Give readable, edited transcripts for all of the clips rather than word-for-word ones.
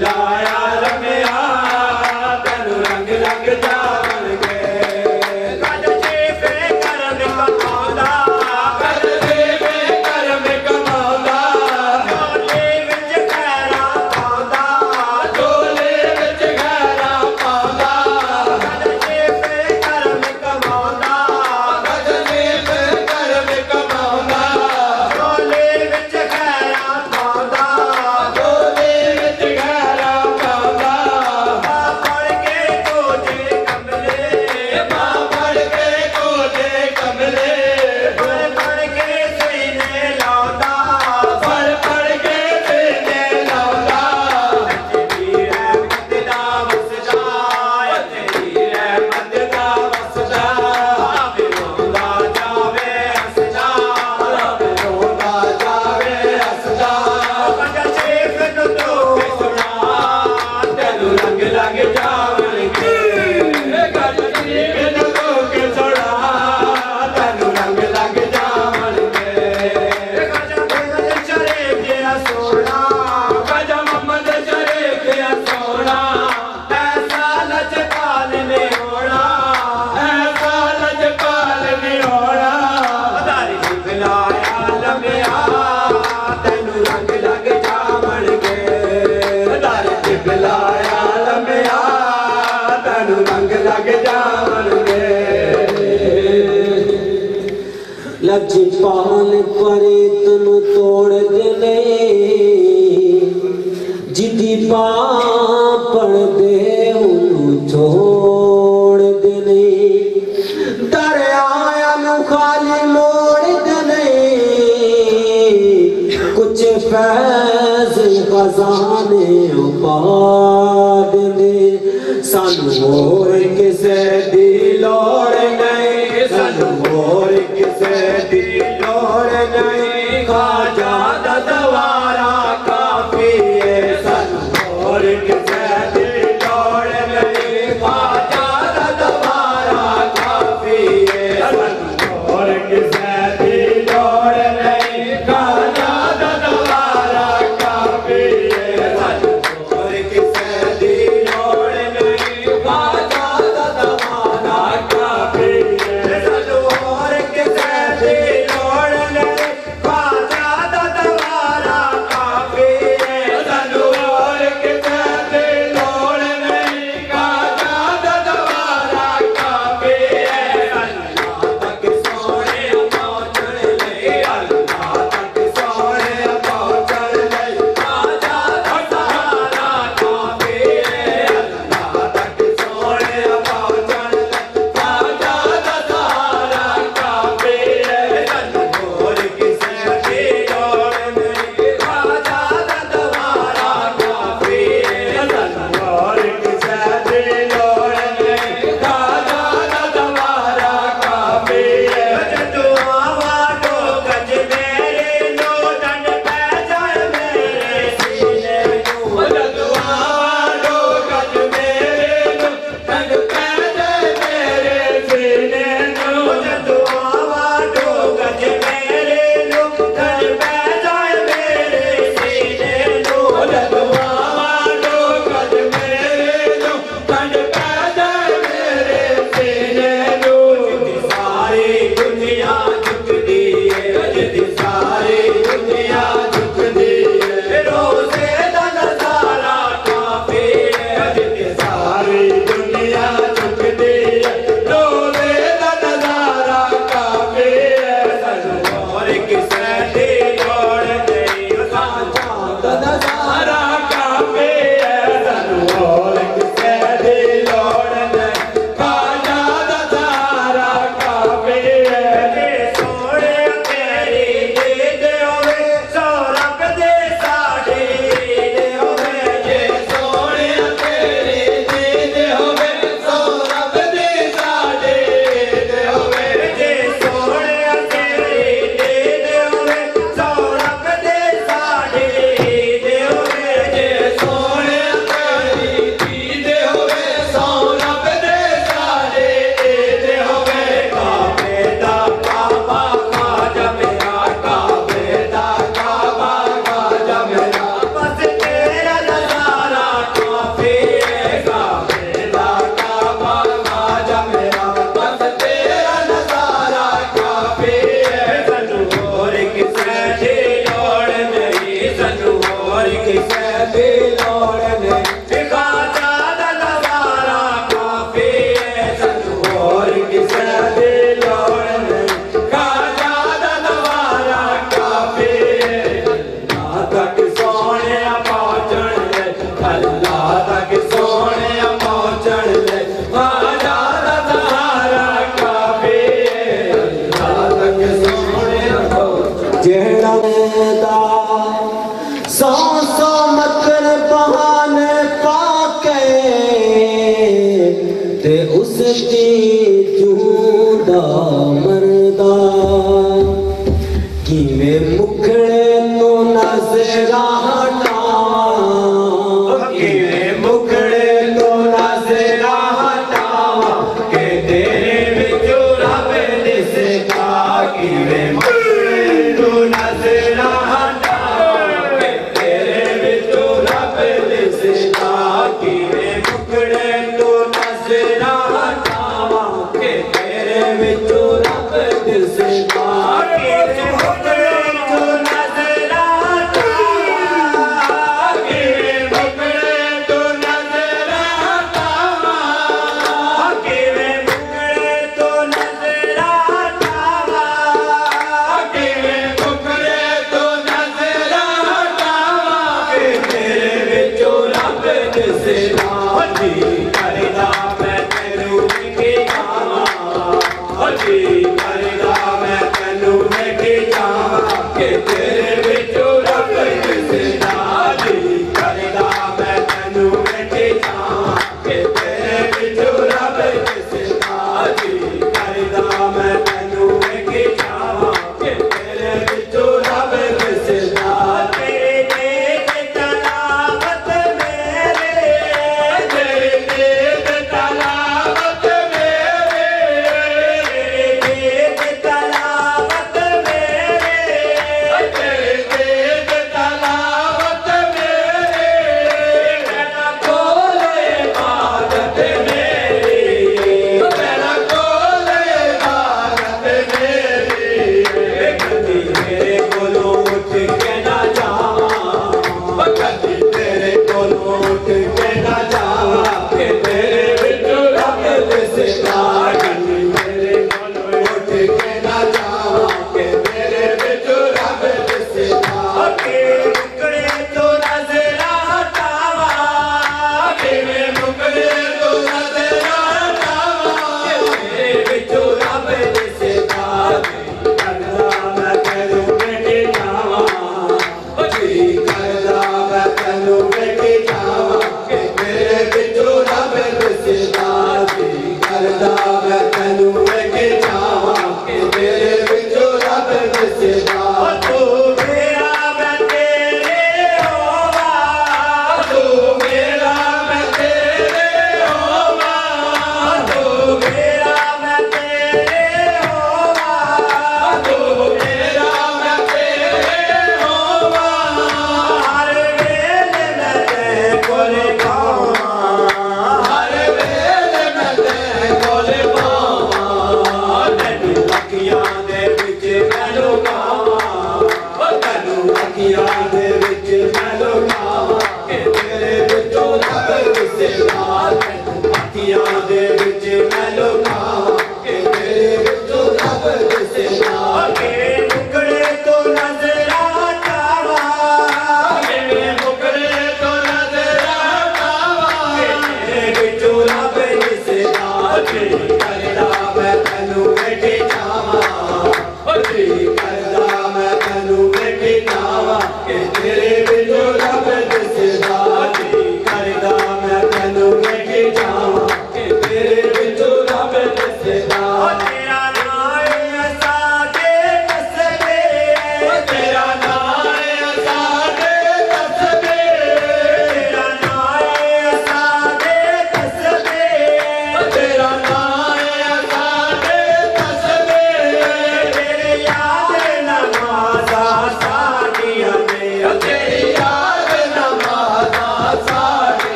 लाया लम्या तेनू रंग लग जावणगे गज जीवे करम कमाउंदा गज जीवे करम कमाउंदा झोले विच खैरा पाउंदा झोले विच खैरा पाउंदा गज जीवे करम कमाउंदा गज जीवे करम कमाउंदा झोले विच खैरा पाउंदा झोले विच खैरा पाउंदा मां फड़ के कोजे कमले मां फड़ के कोजे कमले फड़ फड़ के सीने लाउंदा फड़ फड़ के सीने लाउंदा तेरी रहमत दा वसदा तेरी रहमत दा वसदा आवे रोंदा जावे हसदा आवे रोंदा जावे हसदा गज जीव नु तू सुना तेनू रंग लग जावणगे गज जीव नु तू सुना तेनू रंग लग जावणगे गज मोहम्मद शरीफ जिया सोना गज मोहम्मद शरीफ जिया सोना ऐसा लजपाल ने होना ऐसा लजपाल ने होना दारी लाया लम्या तेनू रंग लग जावणगे दारी लाया लम्या तेनू रंग लग जावणगे लजपाल परीत नु तोड़ देने जिदी पा पड़ दे उन्हों छोड़ देने दरिया नु खाली मोड़ देने कुछ फैज खजाने पा देने सानू होर किसे दी लोड़ नहीं सानू होर किसे दी लोड़ नहीं खाजा दा दवारा काफी है सानू होर किसे दी लोड़ नहीं खाजा दा दवारा काफी है सानू होर किसे दी लोड़ नहीं खाजा दा दवारा काफी है सानू होर किसे दी लोड़ नहीं खाजा मुश्ती जूदा मरदा किवे मुखड़े तो नजरा हटावा किवे मुखड़े तो नजरा हटावा के तेरे विचों रब दिसदा किवे मुखड़े तो नजरा हटावा के तेरे विचों रब दिसदा किवे मुखड़े तो नजरा हटावा के तेरे विचों रब दिसदा किवे मुखड़े तो नजरा हटावा किवे मुखड़े तो नजरा हटावा किवे मुखड़े तो नजरा हटावा किवे मुखड़े तो नजरा हटावा के तेरे विचों रब दिसदा जी करदा मैं तैनू वेखे जावां जी करदा मैं तैनू वेखे जावां के तेरे विचों रब दिसदा जी करदा मैं तैनू वेखे जावां के तेरे विचों रब दिसदा जी करदा मैं तैनू वेखे जावां के तेरे विचों रब दिसदा तेरे नेक तलावत मेरे तेरे नेक तलावत मेरे तेरे नेक तलावत मेरे तेरे नेक तलावत मेरे कहना को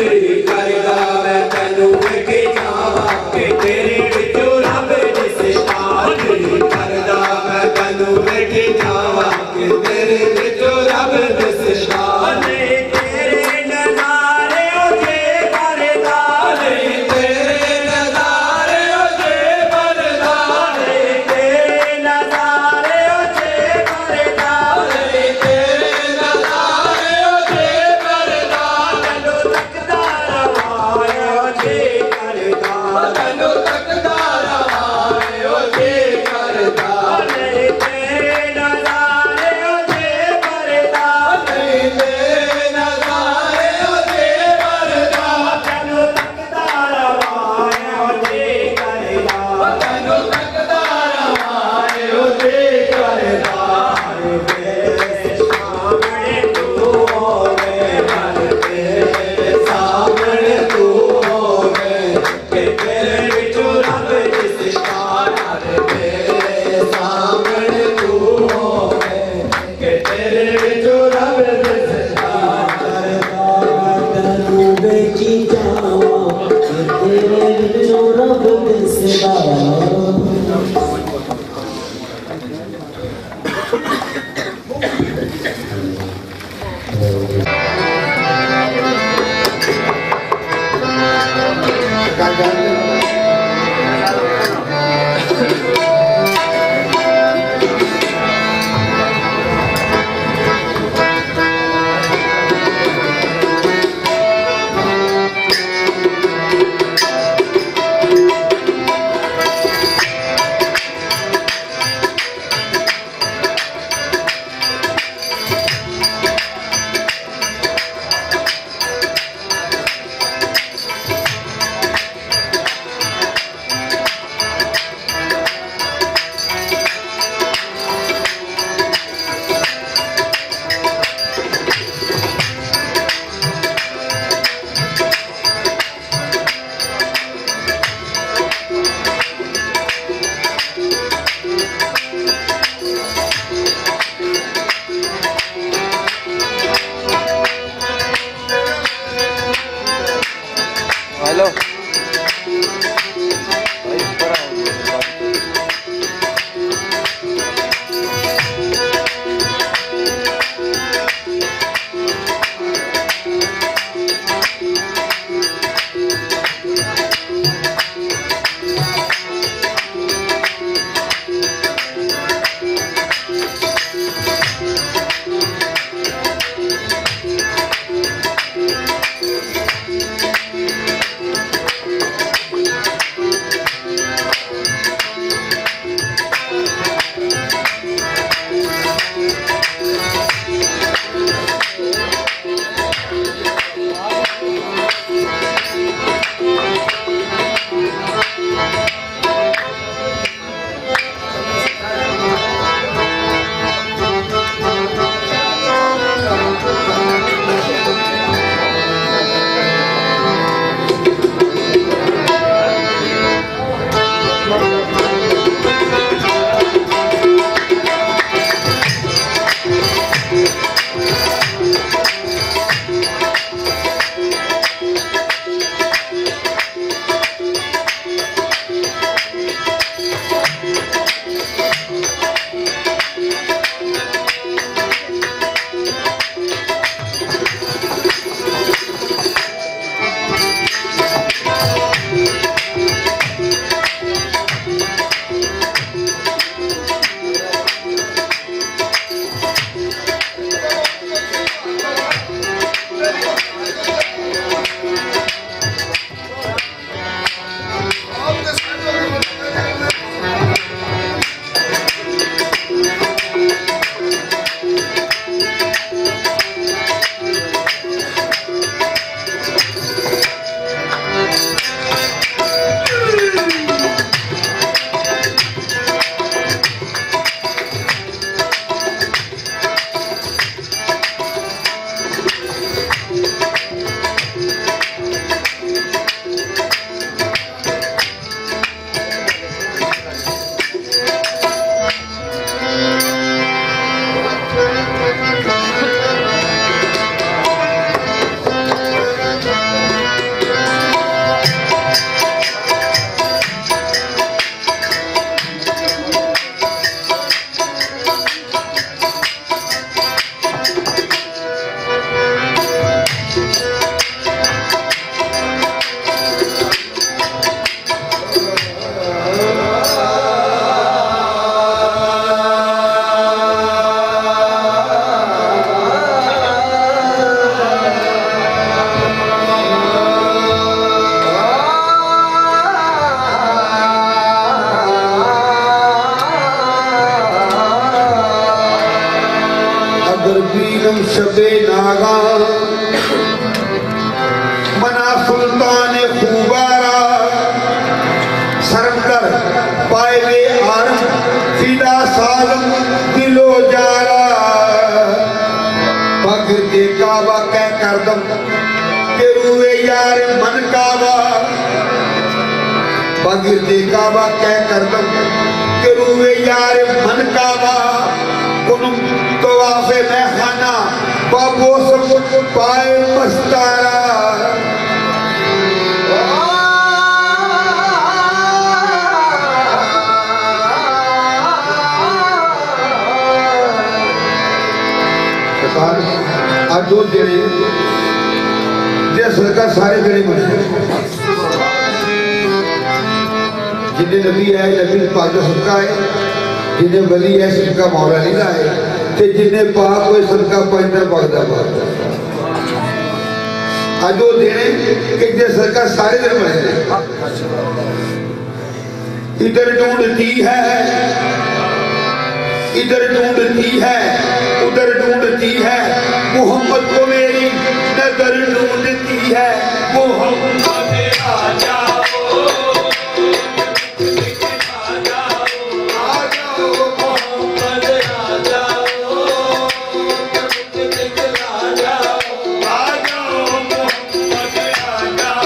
दिल करदा मैं तैनू वेखी जावां कि तेरे विचों रब दिसदा दिल करदा मैं तैनू वेखी जावां कि तेरे विचों रब दिसदा तेरे नज़ारे ओ जे परदा तेरे नज़ारे ओ जे परदा तेरे नज़ारे ओ जे परदा तेरे नज़ारे ओ जे परदा तैनू तकदा रवां ओ जे करदा तैनू तकदा रवां ओ जे करदा तेरे नज़ारे ओ जे परदा तेरे नज़ारे ओ जे परदा तैनू तकदा रवां ओ जे करदा तैनू तकदा रवां ओ जे करदा सामने तू होवे हर तेरे सामने तू होवे कि तेरे विचों रब दिसदा हर तेरे सामने तू होवे कि तेरे विचों रब दिसदा तैनू वेखी जावां कि तेरे विचों रब दिसदा हेलो शबे नागा मना सुल्तान खूबारा सरंदर पाए आरम सीधा सालम दिलो जारा पग दे काबा कह कर दम के रुए यार मन काबा पग दे काबा कह कर दम के रुए यार मन काबा कुनुम तवाफे में खाना बाबो सब पाए मस्तारा आज दो जेड़े जे सरकार सारे जेड़े बने जिन्हें नबी है नबी पाक का सदका है जिन्हें वली है सदका मौला लीला है ते जिन्हें पाक कोई सदका पैदल पकड़ा पाता आज दो जेड़े कि जे सरकार सारे दिन बने इधर ढूंढती है इधर ढूंढती है उधर ढूंढती है मोहम्मद को मेरी नजर ढूंढती है मोहम्मद आ जाओ आ जाओ मोहम्मद आ जाओ आ जाओ मोहम्मद आ जाओ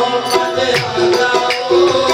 मत आ जाओ